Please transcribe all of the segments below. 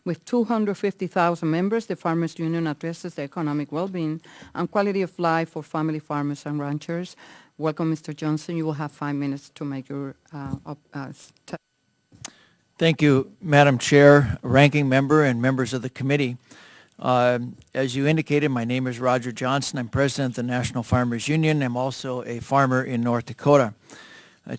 With 250,000 members, the Farmers Union addresses the economic well-being and quality of life for family farmers and ranchers. Welcome, Mr. Johnson. You will have 5 minutes to make your Thank you, Madam Chair, Ranking Member, and members of the committee. As you indicated, my name is Roger Johnson. I'm president of the National Farmers Union. I'm also a farmer in North Dakota.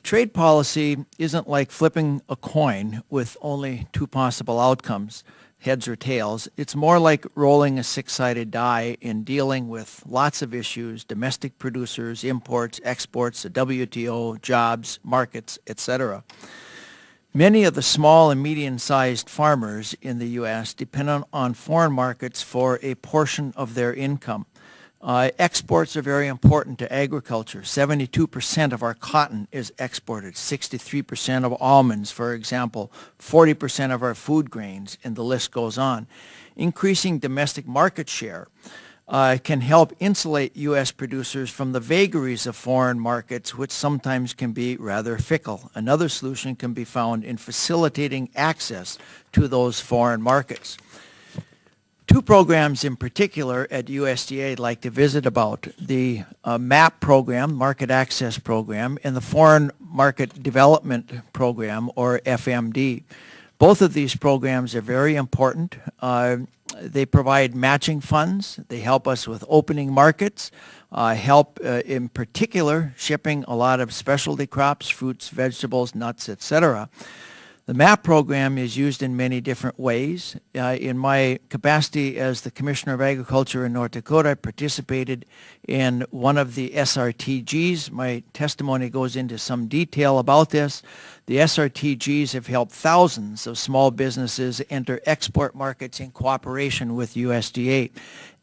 Trade policy isn't like flipping a coin with only two possible outcomes, heads or tails. It's more like rolling a six-sided die in dealing with lots of issues: domestic producers, imports, exports, the WTO, jobs, markets, etc. Many of the small and medium-sized farmers in the U.S. depend on foreign markets for a portion of their income. Exports are very important to agriculture. 72% of our cotton is exported, 63% of almonds, for example, 40% of our food grains, and the list goes on. Increasing domestic market share can help insulate U.S. producers from the vagaries of foreign markets, which sometimes can be rather fickle. Another solution can be found in facilitating access to those foreign markets. Two programs in particular at USDA I'd like to visit about: the MAP program, Market Access Program, and the Foreign Market Development Program, or FMD. Both of these programs are very important. They provide matching funds. They help us with opening markets, help in particular shipping a lot of specialty crops, fruits, vegetables, nuts, etc. The MAP program is used in many different ways. In my capacity as the Commissioner of Agriculture in North Dakota, I participated in one of the SRTGs. My testimony goes into some detail about this. The SRTGs have helped thousands of small businesses enter export markets in cooperation with USDA.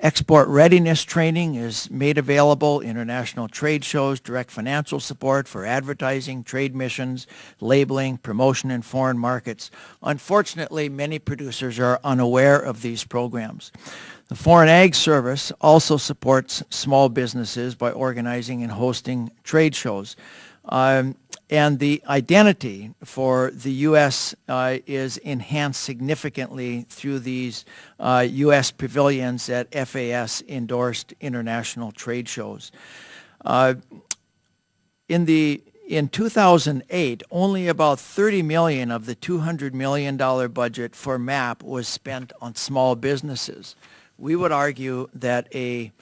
Export readiness training is made available, international trade shows, direct financial support for advertising, trade missions, labeling, promotion in foreign markets. Unfortunately, many producers are unaware of these programs. The Foreign Ag Service also supports small businesses by organizing and hosting trade shows. And the identity for the U.S. Is enhanced significantly through these U.S. pavilions at FAS-endorsed international trade shows. In 2008, only about $30 million of the $200 million budget for MAP was spent on small businesses. We would argue that a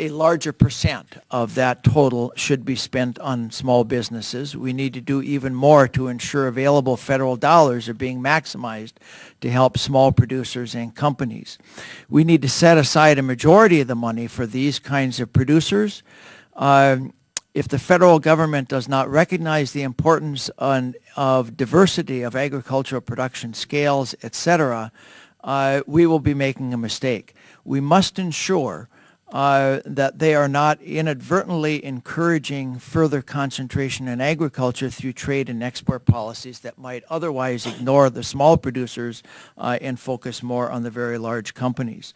larger percent of that total should be spent on small businesses. We need to do even more to ensure available federal dollars are being maximized to help small producers and companies. We need to set aside a majority of the money for these kinds of producers. If the federal government does not recognize the importance of diversity of agricultural production scales, etc., we will be making a mistake. We must ensure that they are not inadvertently encouraging further concentration in agriculture through trade and export policies that might otherwise ignore the small producers and focus more on the very large companies.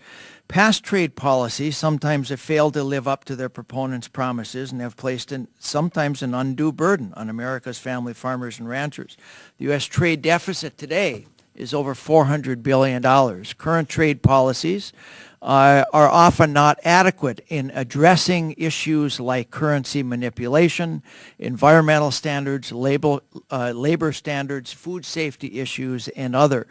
Past trade policies sometimes have failed to live up to their proponents' promises and have placed sometimes an undue burden on America's family farmers and ranchers. The U.S. trade deficit today is over $400 billion. Current trade policies are often not adequate in addressing issues like currency manipulation, environmental standards, labor standards, food safety issues, and other.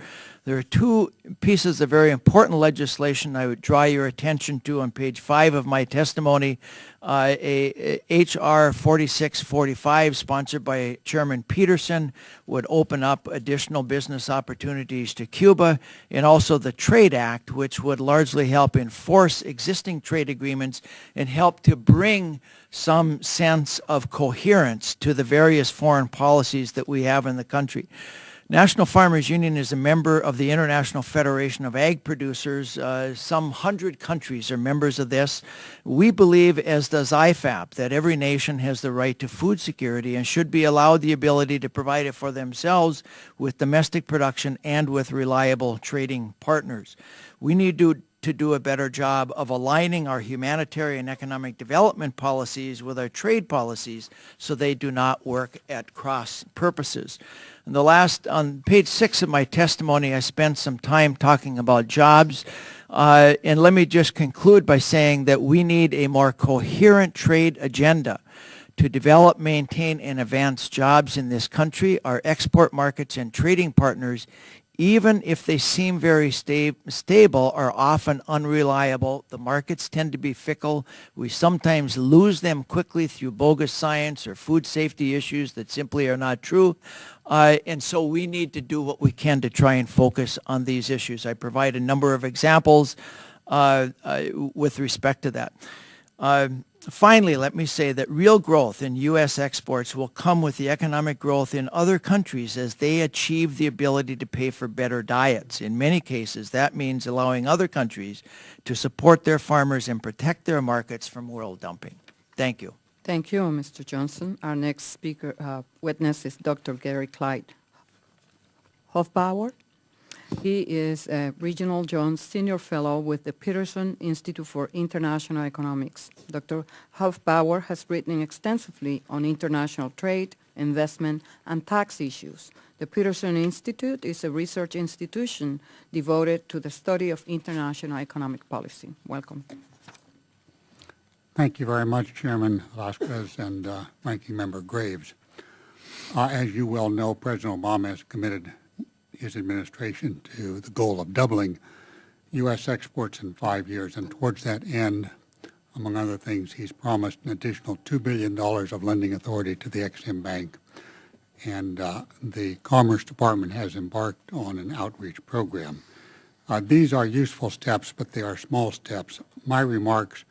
There are two pieces of very important legislation I would draw your attention to on page 5 of my testimony. H.R. 4645, sponsored by Chairman Peterson, would open up additional business opportunities to Cuba, and also the Trade Act, which would largely help enforce existing trade agreements and help to bring some sense of coherence to the various foreign policies that we have in the country. National Farmers Union is a member of the International Federation of Ag Producers. Some 100 countries are members of this. We believe, as does IFAP, that every nation has the right to food security and should be allowed the ability to provide it for themselves with domestic production and with reliable trading partners. We need to do a better job of aligning our humanitarian economic development policies with our trade policies so they do not work at cross purposes. On page 6 of my testimony, I spent some time talking about jobs. And let me just conclude by saying that we need a more coherent trade agenda to develop, maintain, and advance jobs in this country. Our export markets and trading partners, even if they seem very stable, are often unreliable. The markets tend to be fickle. We sometimes lose them quickly through bogus science or food safety issues that simply are not true. And so we need to do what we can to try and focus on these issues. I provide a number of examples with respect to that. Finally, let me say that real growth in U.S. exports will come with the economic growth in other countries as they achieve the ability to pay for better diets. In many cases, that means allowing other countries to support their farmers and protect their markets from world dumping. Thank you. Thank you, Mr. Johnson. Our next witness is Dr. Gary Clyde Hofbauer. He is a Regional Jones Senior Fellow with the Peterson Institute for International Economics. Dr. Hofbauer has written extensively on international trade, investment, and tax issues. The Peterson Institute is a research institution devoted to the study of international economic policy. Welcome. Thank you very much, Chairman Vasquez and Ranking Member Graves. As you well know, President Obama has committed his administration to the goal of doubling U.S. exports in 5 years. And towards that end, among other things, he's promised an additional $2 billion of lending authority to the Ex-Im Bank. And the Commerce Department has embarked on an outreach program. These are useful steps, but they are small steps. My remarks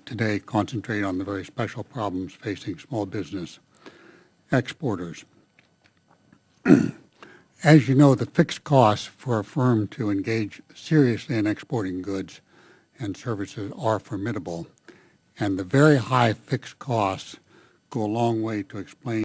today concentrate on the very special problems facing small business exporters. As you know, the fixed costs for a firm to engage seriously in exporting goods and services are formidable, and the very high fixed costs go a long way to explain